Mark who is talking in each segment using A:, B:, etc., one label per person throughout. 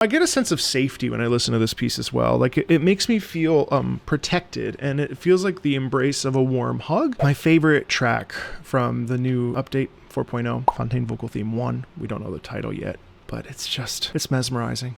A: I get a sense of safety when I listen to this piece as well. Like it makes me feel protected, and it feels like the embrace of a warm hug. My favorite track from the new update 4.0, Fontaine Vocal Theme 1. We don't know the title yet, but it's mesmerizing.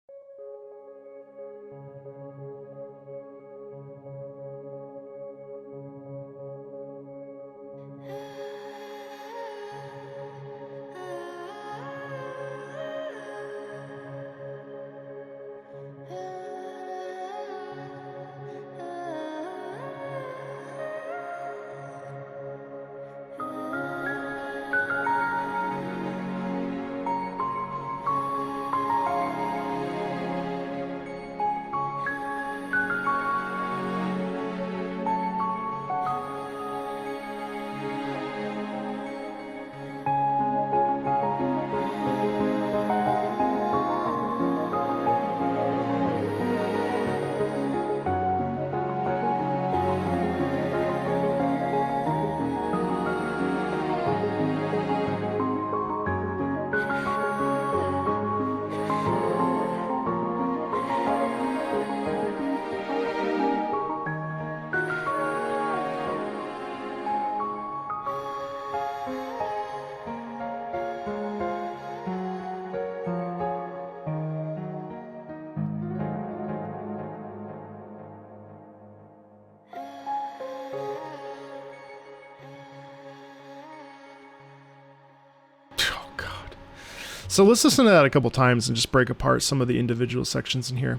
A: So let's listen to that a couple times and just break apart some of the individual sections in here.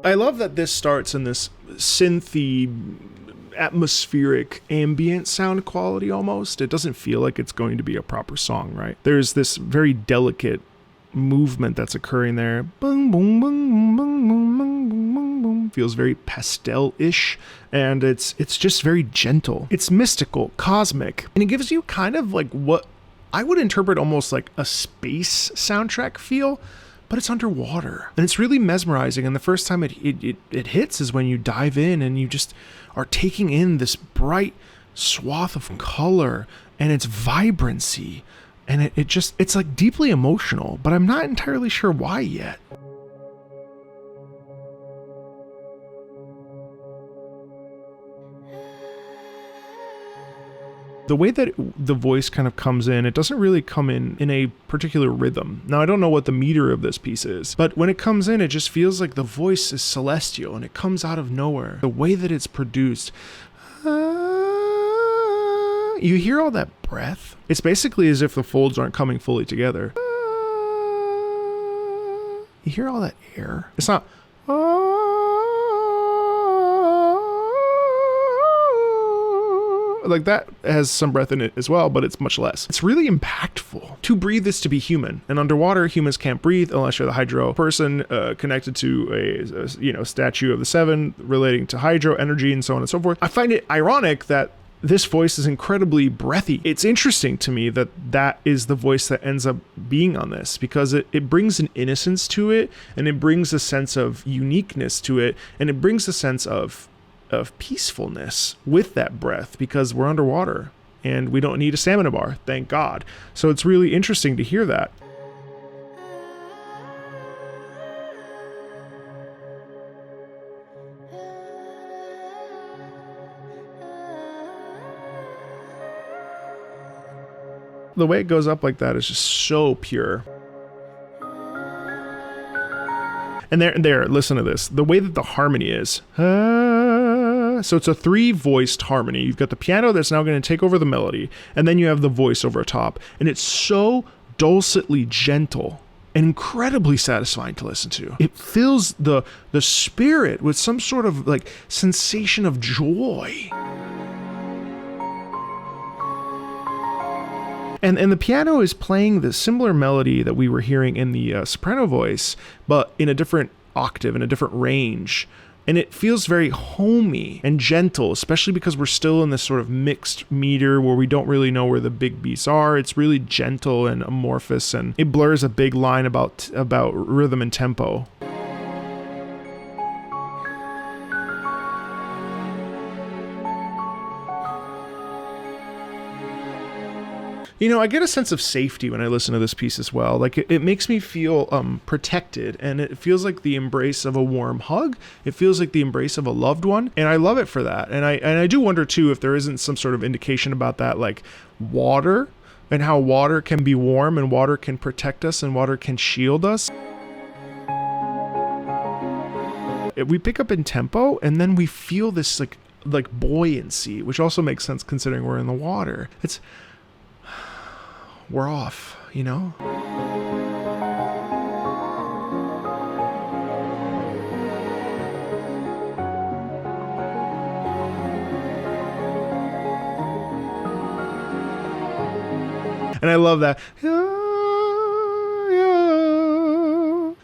A: I love that this starts in this synthy, atmospheric, ambient sound quality almost. It doesn't feel like it's going to be a proper song, right? There's this very delicate movement that's occurring there. Boom, boom, boom, boom, boom, boom, boom, boom, boom. Feels very pastel-ish, and it's just very gentle. It's mystical, cosmic, and it gives you kind of like what I would interpret almost like a space soundtrack feel, but it's underwater. And it's really mesmerizing. And the first time it hits is when you dive in and you just are taking in this bright swath of color and its vibrancy. And it's like deeply emotional, but I'm not entirely sure why yet. The way that the voice kind of comes in, it doesn't really come in a particular rhythm. Now, I don't know what the meter of this piece is, but when it comes in, it just feels like the voice is celestial and it comes out of nowhere. The way that it's produced, you hear all that breath. It's basically as if the folds aren't coming fully together. You hear all that air. It's not, like that has some breath in it as well, but it's much less. It's really impactful. To breathe is to be human, and underwater humans can't breathe unless you're the hydro person connected to a statue of the seven relating to hydro energy and so on and so forth. I find it ironic that this voice is incredibly breathy. It's interesting to me that that is the voice that ends up being on this, because it brings an innocence to it, and it brings a sense of uniqueness to it, and it brings a sense of peacefulness with that breath, because we're underwater and we don't need a stamina bar, thank God. So it's really interesting to hear that. The way it goes up like that is just so pure. And there, listen to this. The way that the harmony is. So it's a 3-voiced harmony. You've got the piano that's now going to take over the melody, and then you have the voice over top. And it's so dulcetly gentle and incredibly satisfying to listen to. It fills the spirit with some sort of like sensation of joy. And the piano is playing the similar melody that we were hearing in the soprano voice, but in a different octave, in a different range. And it feels very homey and gentle, especially because we're still in this sort of mixed meter where we don't really know where the big beats are. It's really gentle and amorphous, and it blurs a big line about rhythm and tempo. You know, I get a sense of safety when I listen to this piece as well. Like, it makes me feel protected, and it feels like the embrace of a warm hug. It feels like the embrace of a loved one, and I love it for that. And I do wonder, too, if there isn't some sort of indication about that, like water, and how water can be warm, and water can protect us, and water can shield us. We pick up in tempo, and then we feel this, like buoyancy, which also makes sense considering we're in the water. We're off, you know? And I love that.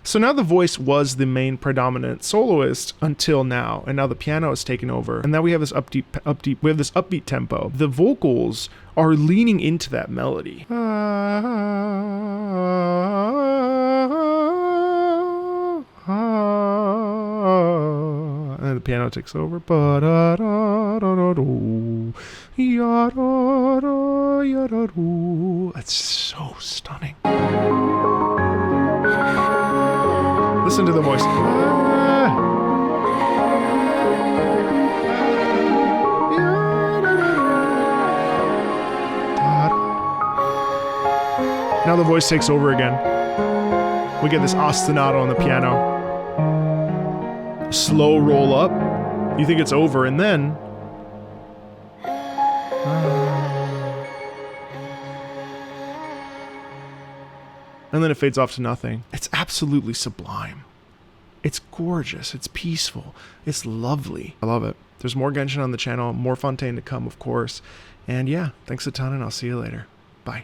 A: So now the voice was the main predominant soloist until now, and now the piano has taken over, and now we have this upbeat tempo. The vocals are leaning into that melody. And then the piano takes over. That's so stunning. Listen to the voice. Now the voice takes over again. We get this ostinato on the piano. Slow roll up. You think it's over, and then... and then it fades off to nothing. It's absolutely sublime. It's gorgeous. It's peaceful. It's lovely. I love it. There's more Genshin on the channel, more Fontaine to come, of course. And yeah, thanks a ton, and I'll see you later. Bye.